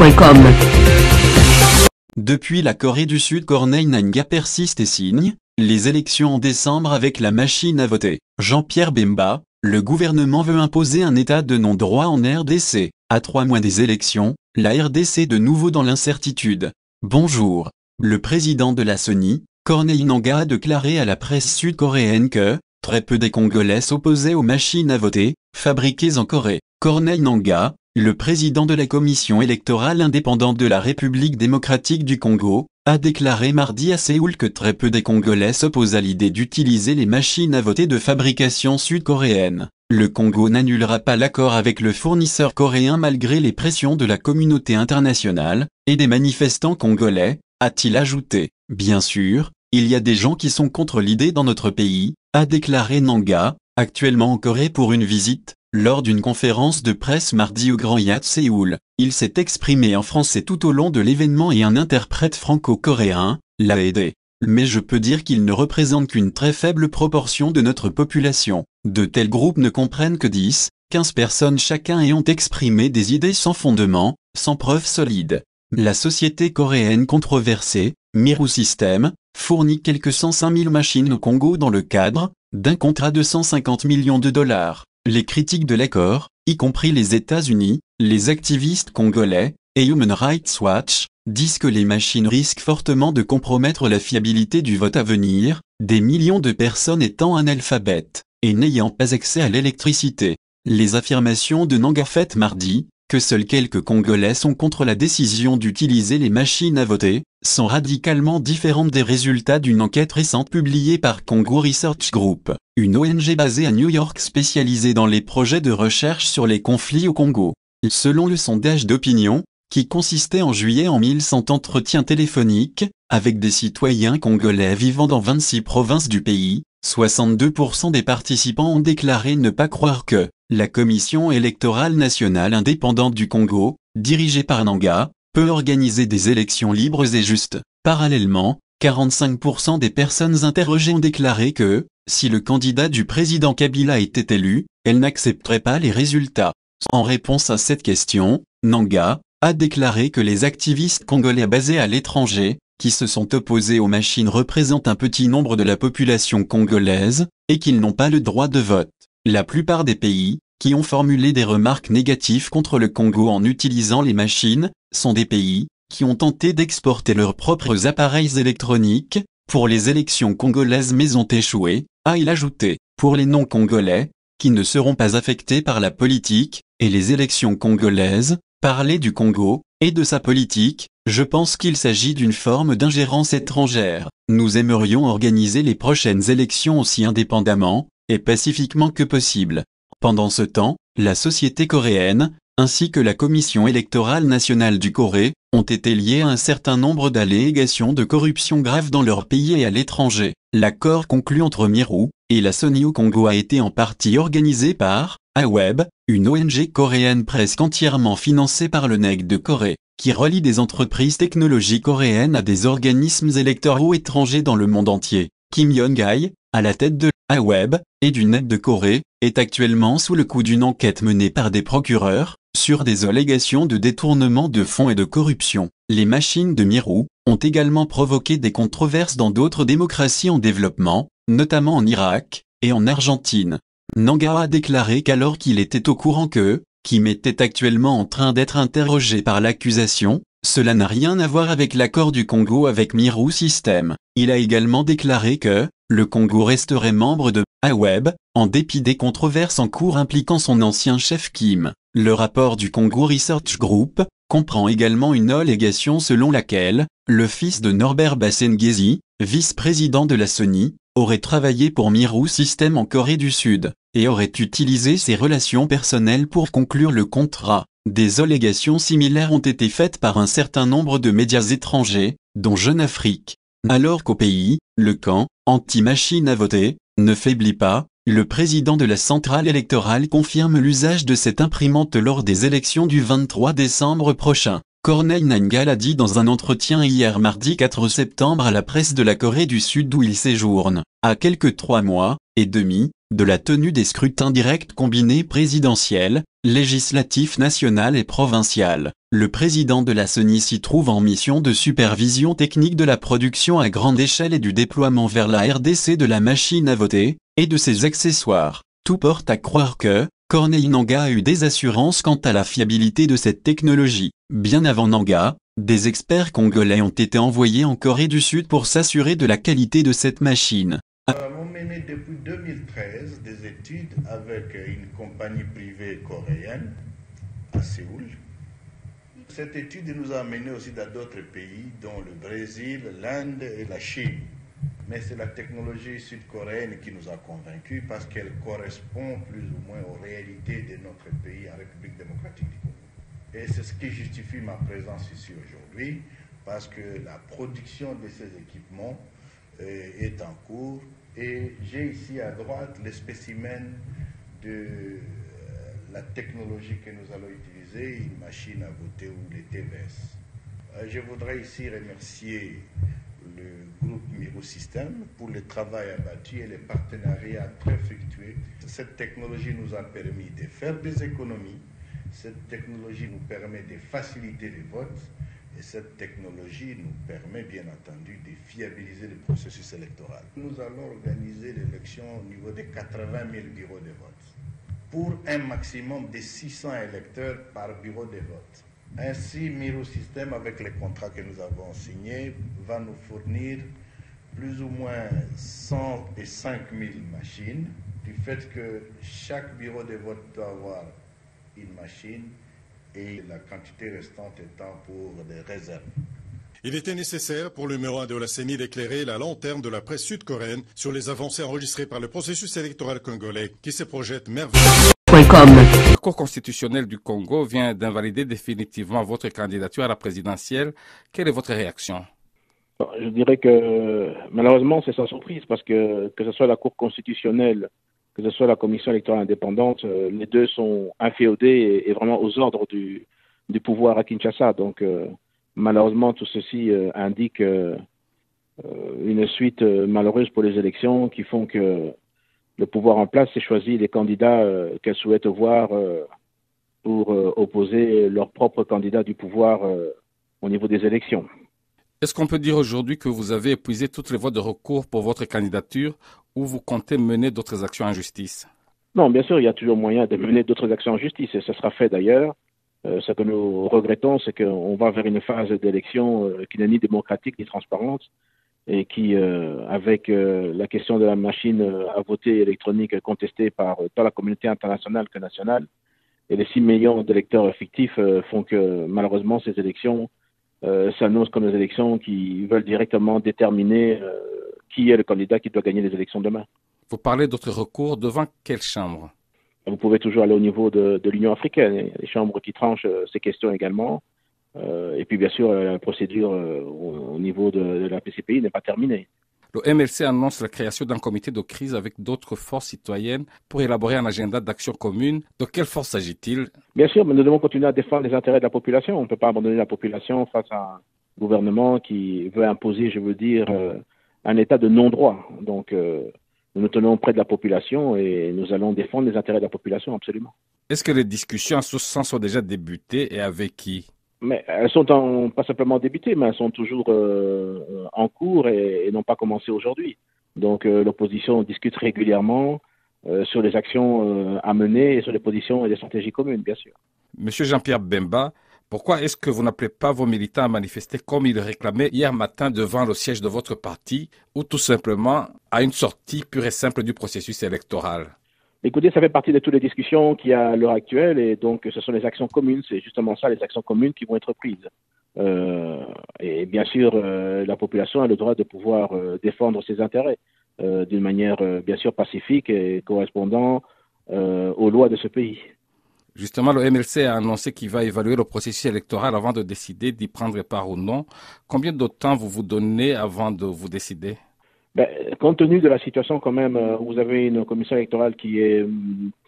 Radioscoop.com. Depuis la Corée du Sud, Corneille Nangaa persiste et signe les élections en décembre avec la machine à voter. Jean-Pierre Bemba, le gouvernement veut imposer un état de non-droit en RDC. À 3 mois des élections, la RDC de nouveau dans l'incertitude. Bonjour. Le président de la Sony, Corneille Nangaa, a déclaré à la presse sud-coréenne que très peu des Congolais s'opposaient aux machines à voter, fabriquées en Corée. Corneille Nangaa, le président de la commission électorale indépendante de la République démocratique du Congo, a déclaré mardi à Séoul que très peu des Congolais s'opposent à l'idée d'utiliser les machines à voter de fabrication sud-coréenne. Le Congo n'annulera pas l'accord avec le fournisseur coréen malgré les pressions de la communauté internationale et des manifestants congolais, a-t-il ajouté. Bien sûr, il y a des gens qui sont contre l'idée dans notre pays, a déclaré Nangaa, actuellement en Corée pour une visite. Lors d'une conférence de presse mardi au Grand Hyatt Séoul, il s'est exprimé en français tout au long de l'événement et un interprète franco-coréen l'a aidé. Mais je peux dire qu'il ne représente qu'une très faible proportion de notre population. De tels groupes ne comprennent que 10, 15 personnes chacun et ont exprimé des idées sans fondement, sans preuves solides. La société coréenne controversée, Miru System, fournit quelques 105 000 machines au Congo dans le cadre d'un contrat de 150 millions de dollars. Les critiques de l'accord, y compris les États-Unis, les activistes congolais et Human Rights Watch, disent que les machines risquent fortement de compromettre la fiabilité du vote à venir, des millions de personnes étant analphabètes et n'ayant pas accès à l'électricité. Les affirmations de Nangaa faites mardi, que seuls quelques Congolais sont contre la décision d'utiliser les machines à voter, sont radicalement différentes des résultats d'une enquête récente publiée par Congo Research Group, une ONG basée à New York spécialisée dans les projets de recherche sur les conflits au Congo. Selon le sondage d'opinion, qui consistait en juillet en 1100 entretiens téléphoniques, avec des citoyens congolais vivant dans 26 provinces du pays, 62% des participants ont déclaré ne pas croire que la Commission électorale nationale indépendante du Congo, dirigée par Nangaa, peut organiser des élections libres et justes. Parallèlement, 45% des personnes interrogées ont déclaré que, si le candidat du président Kabila était élu, elles n'accepteraient pas les résultats. En réponse à cette question, Nangaa a déclaré que les activistes congolais basés à l'étranger, qui se sont opposés aux machines, représentent un petit nombre de la population congolaise, et qu'ils n'ont pas le droit de vote. La plupart des pays, qui ont formulé des remarques négatives contre le Congo en utilisant les machines, sont des pays, qui ont tenté d'exporter leurs propres appareils électroniques, pour les élections congolaises mais ont échoué, a-t-il ajouté. Pour les non-congolais, qui ne seront pas affectés par la politique, et les élections congolaises, parler du Congo, et de sa politique, je pense qu'il s'agit d'une forme d'ingérence étrangère. Nous aimerions organiser les prochaines élections aussi indépendamment, et pacifiquement que possible. Pendant ce temps, la société coréenne, ainsi que la Commission électorale nationale du Corée, ont été liés à un certain nombre d'allégations de corruption grave dans leur pays et à l'étranger. L'accord conclu entre Miru et la Sony au Congo a été en partie organisé par Aweb, une ONG coréenne presque entièrement financée par le NEC de Corée, qui relie des entreprises technologiques coréennes à des organismes électoraux étrangers dans le monde entier. Kim Yong-hae, à la tête de Aweb et du NEC de Corée, est actuellement sous le coup d'une enquête menée par des procureurs sur des allégations de détournement de fonds et de corruption. Les machines de Miru ont également provoqué des controverses dans d'autres démocraties en développement, notamment en Irak et en Argentine. Nangaa a déclaré qu'alors qu'il était au courant que Kim était actuellement en train d'être interrogé par l'accusation, cela n'a rien à voir avec l'accord du Congo avec Miru System. Il a également déclaré que le Congo resterait membre de Aweb, en dépit des controverses en cours impliquant son ancien chef Kim. Le rapport du Congo Research Group comprend également une allégation selon laquelle le fils de Norbert Bassengezi, vice-président de la Sony, aurait travaillé pour Miru System en Corée du Sud, et aurait utilisé ses relations personnelles pour conclure le contrat. Des allégations similaires ont été faites par un certain nombre de médias étrangers, dont Jeune Afrique. Alors qu'au pays, le camp anti-machine à voter ne faiblit pas, le président de la centrale électorale confirme l'usage de cette imprimante lors des élections du 23 décembre prochain. Corneille Nangaa l'a dit dans un entretien hier mardi 4 septembre à la presse de la Corée du Sud où il séjourne. À quelques 3 mois et demi de la tenue des scrutins directs combinés présidentiels, législatifs national et provincial. Le président de la CENI s'y trouve en mission de supervision technique de la production à grande échelle et du déploiement vers la RDC de la machine à voter, et de ses accessoires. Tout porte à croire que Corneille Nangaa a eu des assurances quant à la fiabilité de cette technologie. Bien avant Nangaa, des experts congolais ont été envoyés en Corée du Sud pour s'assurer de la qualité de cette machine. Nous avons mené depuis 2013 des études avec une compagnie privée coréenne à Séoul. Cette étude nous a menés aussi dans d'autres pays, dont le Brésil, l'Inde et la Chine. Mais c'est la technologie sud-coréenne qui nous a convaincus parce qu'elle correspond plus ou moins aux réalités de notre pays en République démocratique du Congo. Et c'est ce qui justifie ma présence ici aujourd'hui, parce que la production de ces équipements est en cours. Et j'ai ici à droite les spécimens de la technologie que nous allons utiliser, une machine à voter ou les TVS. Je voudrais ici remercier le groupe Miro System pour le travail abattu et les partenariats très fructueux. Cette technologie nous a permis de faire des économies. Cette technologie nous permet de faciliter les votes. Et cette technologie nous permet bien entendu de fiabiliser le processus électoral. Nous allons organiser l'élection au niveau de 80 000 bureaux de vote pour un maximum de 600 électeurs par bureau de vote. Ainsi, Miro System, avec les contrats que nous avons signés, va nous fournir plus ou moins 105 000 machines, du fait que chaque bureau de vote doit avoir une machine et la quantité restante étant pour des réserves. Il était nécessaire pour le numéro 1 de la CENI d'éclairer la lanterne de la presse sud-coréenne sur les avancées enregistrées par le processus électoral congolais qui se projette merveilleusement. La Cour constitutionnelle du Congo vient d'invalider définitivement votre candidature à la présidentielle. Quelle est votre réaction? Je dirais que malheureusement c'est sans surprise parce que ce soit la Cour constitutionnelle, que ce soit la Commission électorale indépendante, les deux sont inféodés et vraiment aux ordres du pouvoir à Kinshasa. Donc malheureusement tout ceci indique une suite malheureuse pour les élections qui font que le pouvoir en place s'est choisi les candidats qu'elle souhaite voir pour opposer leur propre candidat du pouvoir au niveau des élections. Est-ce qu'on peut dire aujourd'hui que vous avez épuisé toutes les voies de recours pour votre candidature ou vous comptez mener d'autres actions en justice? Non, bien sûr, il y a toujours moyen de mener d'autres actions en justice et ça sera fait d'ailleurs. Ce que nous regrettons, c'est qu'on va vers une phase d'élection qui n'est ni démocratique ni transparente et qui, avec la question de la machine à voter électronique contestée par tant la communauté internationale que nationale et les 6 millions d'électeurs fictifs font que malheureusement ces élections s'annoncent comme des élections qui veulent directement déterminer qui est le candidat qui doit gagner les élections demain. Vous parlez d'autres recours devant quelle chambre? Vous pouvez toujours aller au niveau de l'Union africaine, il y a des chambres qui tranchent ces questions également. Et puis bien sûr, la procédure au niveau de la PCPI n'est pas terminée. Le MLC annonce la création d'un comité de crise avec d'autres forces citoyennes pour élaborer un agenda d'action commune. De quelle force s'agit-il? Bien sûr, mais nous devons continuer à défendre les intérêts de la population. On ne peut pas abandonner la population face à un gouvernement qui veut imposer, je veux dire, un état de non-droit. Donc, nous nous tenons près de la population et nous allons défendre les intérêts de la population, absolument. Est-ce que les discussions en ce sens ont déjà débuté et avec qui? Mais elles sont pas simplement débutées, mais elles sont toujours en cours et n'ont pas commencé aujourd'hui. Donc l'opposition discute régulièrement sur les actions à mener et sur les positions et les stratégies communes, bien sûr. Monsieur Jean-Pierre Bemba, pourquoi est-ce que vous n'appelez pas vos militants à manifester comme ils le réclamaient hier matin devant le siège de votre parti ou tout simplement à une sortie pure et simple du processus électoral? Écoutez, ça fait partie de toutes les discussions qu'il y a à l'heure actuelle et donc ce sont les actions communes, c'est justement ça, les actions communes qui vont être prises. Et bien sûr, la population a le droit de pouvoir défendre ses intérêts d'une manière bien sûr pacifique et correspondant aux lois de ce pays. Justement, le MLC a annoncé qu'il va évaluer le processus électoral avant de décider d'y prendre part ou non. Combien de temps vous donnez avant de vous décider? Compte tenu de la situation quand même, vous avez une commission électorale qui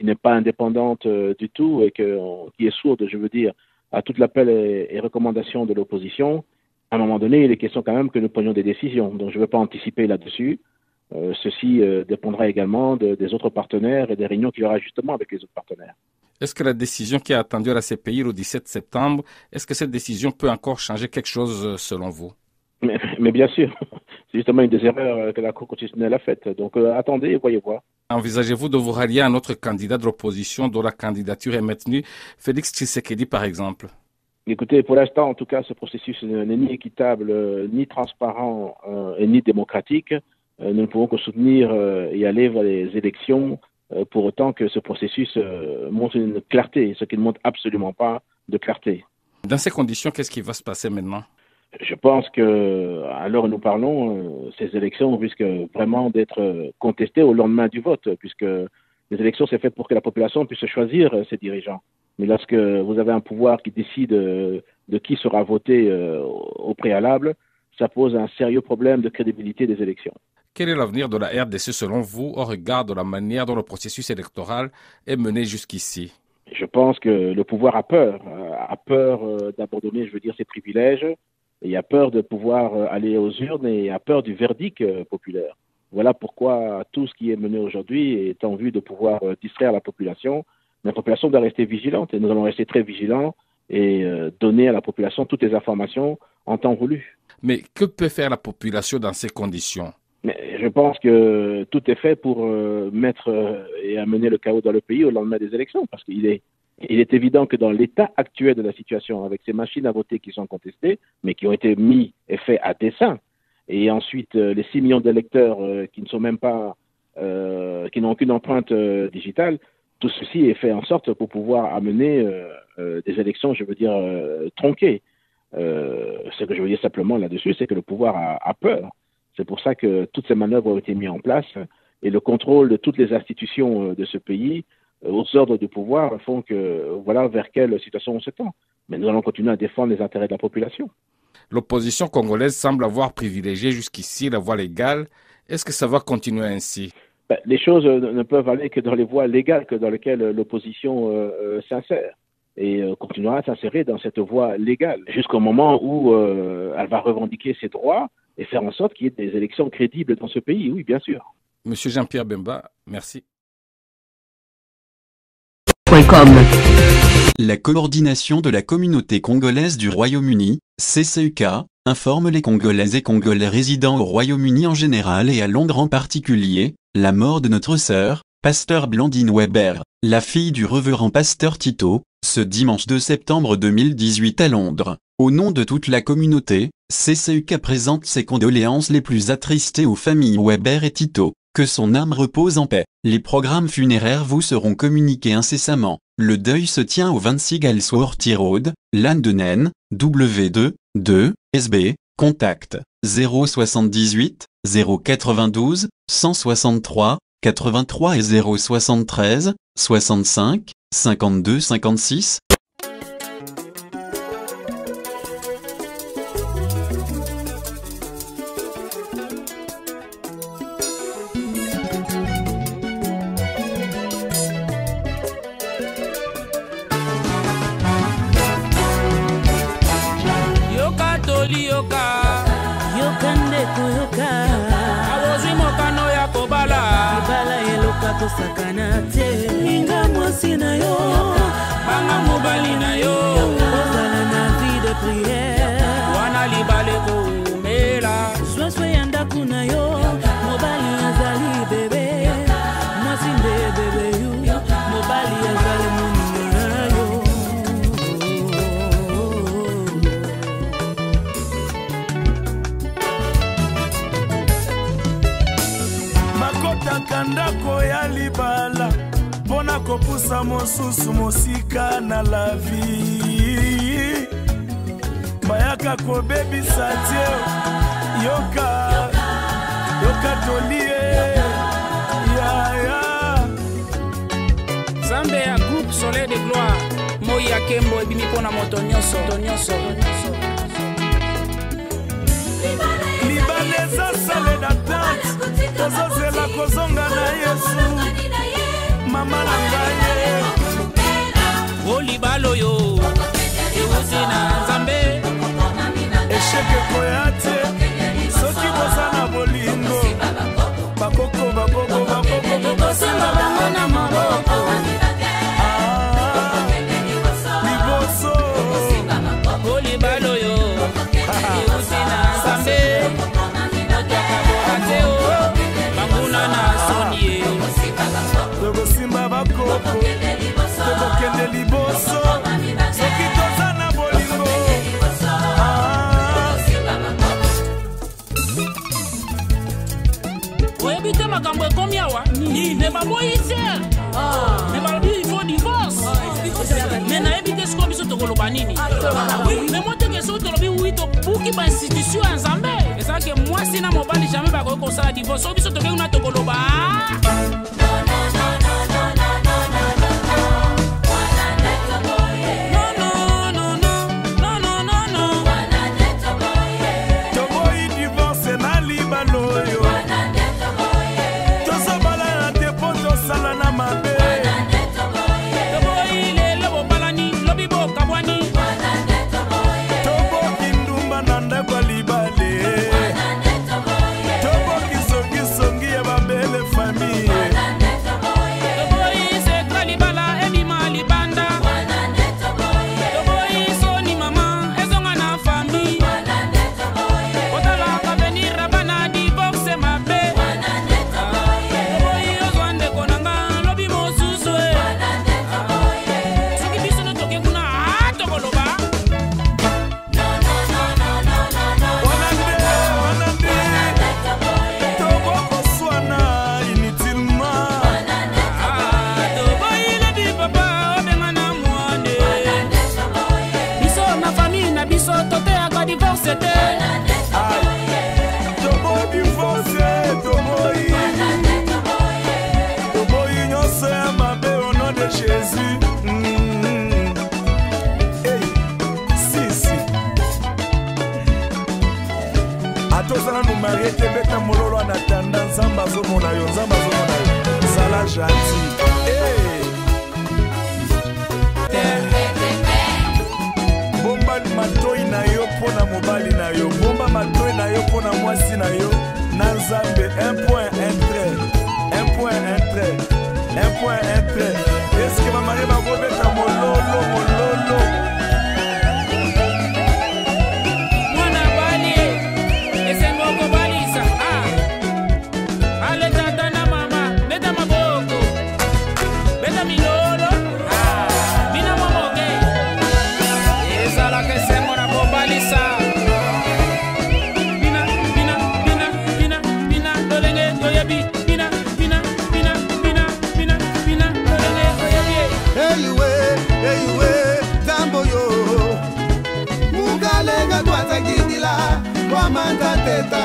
n'est pas indépendante du tout et qui est sourde, je veux dire, à toute l'appel et recommandations de l'opposition. À un moment donné, il est question quand même que nous prenions des décisions. Donc je ne veux pas anticiper là-dessus. ceci dépendra également des autres partenaires et des réunions qu'il y aura justement avec les autres partenaires. Est-ce que la décision qui est attendue à la CPI le 17 septembre, est-ce que cette décision peut encore changer quelque chose selon vous? Mais bien sûr, c'est justement une des erreurs que la Cour constitutionnelle a faites. Donc attendez et voyez voir. Envisagez-vous de vous rallier à un autre candidat de l'opposition dont la candidature est maintenue, Félix Tshisekedi par exemple? Écoutez, pour l'instant, en tout cas, ce processus n'est ni équitable, ni transparent et ni démocratique. Nous ne pouvons que soutenir et aller vers les élections pour autant que ce processus montre une clarté, ce qui ne montre absolument pas de clarté. Dans ces conditions, qu'est-ce qui va se passer maintenant? Je pense que, à l'heure où nous parlons, ces élections risquent vraiment d'être contestées au lendemain du vote, puisque les élections, c'est fait pour que la population puisse choisir ses dirigeants. Mais lorsque vous avez un pouvoir qui décide de qui sera voté au préalable, ça pose un sérieux problème de crédibilité des élections. Quel est l'avenir de la RDC selon vous au regard de la manière dont le processus électoral est mené jusqu'ici? Je pense que le pouvoir a peur d'abandonner, je veux dire, ses privilèges, et a peur de pouvoir aller aux urnes et a peur du verdict populaire. Voilà pourquoi tout ce qui est mené aujourd'hui est en vue de pouvoir distraire la population. Mais la population doit rester vigilante et nous allons rester très vigilants et donner à la population toutes les informations en temps voulu. Mais que peut faire la population dans ces conditions? Mais je pense que tout est fait pour mettre et amener le chaos dans le pays au lendemain des élections, parce qu'il est évident que dans l'état actuel de la situation, avec ces machines à voter qui sont contestées, mais qui ont été mis et faits à dessein, et ensuite les 6 millions d'électeurs qui ne sont même pas, qui n'ont aucune empreinte digitale, tout ceci est fait en sorte pour pouvoir amener des élections, je veux dire, tronquées. Ce que je veux dire simplement là-dessus, c'est que le pouvoir a peur. C'est pour ça que toutes ces manœuvres ont été mises en place et le contrôle de toutes les institutions de ce pays aux ordres du pouvoir font que voilà vers quelle situation on s'étend. Mais nous allons continuer à défendre les intérêts de la population. L'opposition congolaise semble avoir privilégié jusqu'ici la voie légale. Est-ce que ça va continuer ainsi? Les choses ne peuvent aller que dans les voies légales que dans lesquelles l'opposition s'insère et continuera à s'insérer dans cette voie légale jusqu'au moment où elle va revendiquer ses droits et faire en sorte qu'il y ait des élections crédibles dans ce pays, oui, bien sûr. Monsieur Jean-Pierre Bemba, merci. La coordination de la communauté congolaise du Royaume-Uni, CCUK, informe les Congolais et Congolais résidant au Royaume-Uni en général et à Londres en particulier, la mort de notre sœur, Pasteur Blandine Weber, la fille du révérend Pasteur Tito, ce dimanche 2 septembre 2018 à Londres. Au nom de toute la communauté, CCUK présente ses condoléances les plus attristées aux familles Weber et Tito. Que son âme repose en paix. Les programmes funéraires vous seront communiqués incessamment. Le deuil se tient au 26 Galsworthy Road, London, W2, 2, SB, contact 078 092 163 83 et 073 65 52 56. Sakana te inga mwasi na yo banga mobali na yo ozala na vie de prière wana libale ko mela swaswe ya ndaku na yo mobali azali bebe mwasi nde bebe yu mobali azali moninga na yo makota kandako ya libala pona kopusa mosusu mosika na la vie bayaka kobebisa tie yoka tolie ya Zambe ya groupe Soleil de Gloire Moya Kembo ebimi pona moto nyonso libale za sale d'attente tozozela kozonga na Yesu mama na ngai o libalo yo ewuti na Nzambe esheke koya te soki boza na bolingo tokokende liboso soki toza na bolingo oyebi te makambo ekomi awa me baboyi te me balobi il faut divorce me nayebi te sikoyo biso tokoloba nini me moteke soki tolobi wi tobuki bainstitution ya nzambe ezalaki mwasi na mobali jamai bakoki kosala divorce soki biso tokengi na tokoloba toboyi divorce na libala oyo tozobala na te mpo tosala na mabe toboyi lelo bobalani lobi bokabwani toboki ndumba na ndako ya libale toboki songisongi ya babele famille toboyi sekra libala ebima libanda toboyi soni mama ezonga na fami kotalaka venir abana divorce mabe toboyi ozwa ndeko nanga lobi mosusu soki biso no toke kuna tokoloba tobokoswana inutilement toboyi lobi papa obenga na mwane biso na famille na biso toteyaka divorce te toboyi nyonso ya mabe au nom de Jésus. Hey, si atozala no marie te beta mololo na tanda nzambe azomona yo zala gentil. Bomba matoi na yo mpona mobali na yo, bomba matoi na yo mpona mwasi na yo na nzambe. Un point, un trait, un point, un trait, un point, un trait. Eske bamari bakobeta mololo mwana bali esengo kobalisa ale tata na mama beta maboko beta milolo bina momoke ezalaka esengo na kobalisa bina lolenge toyebi bina lolenge toyebi eyiwe tambo yo mugalenga twazakidila kwamanta teta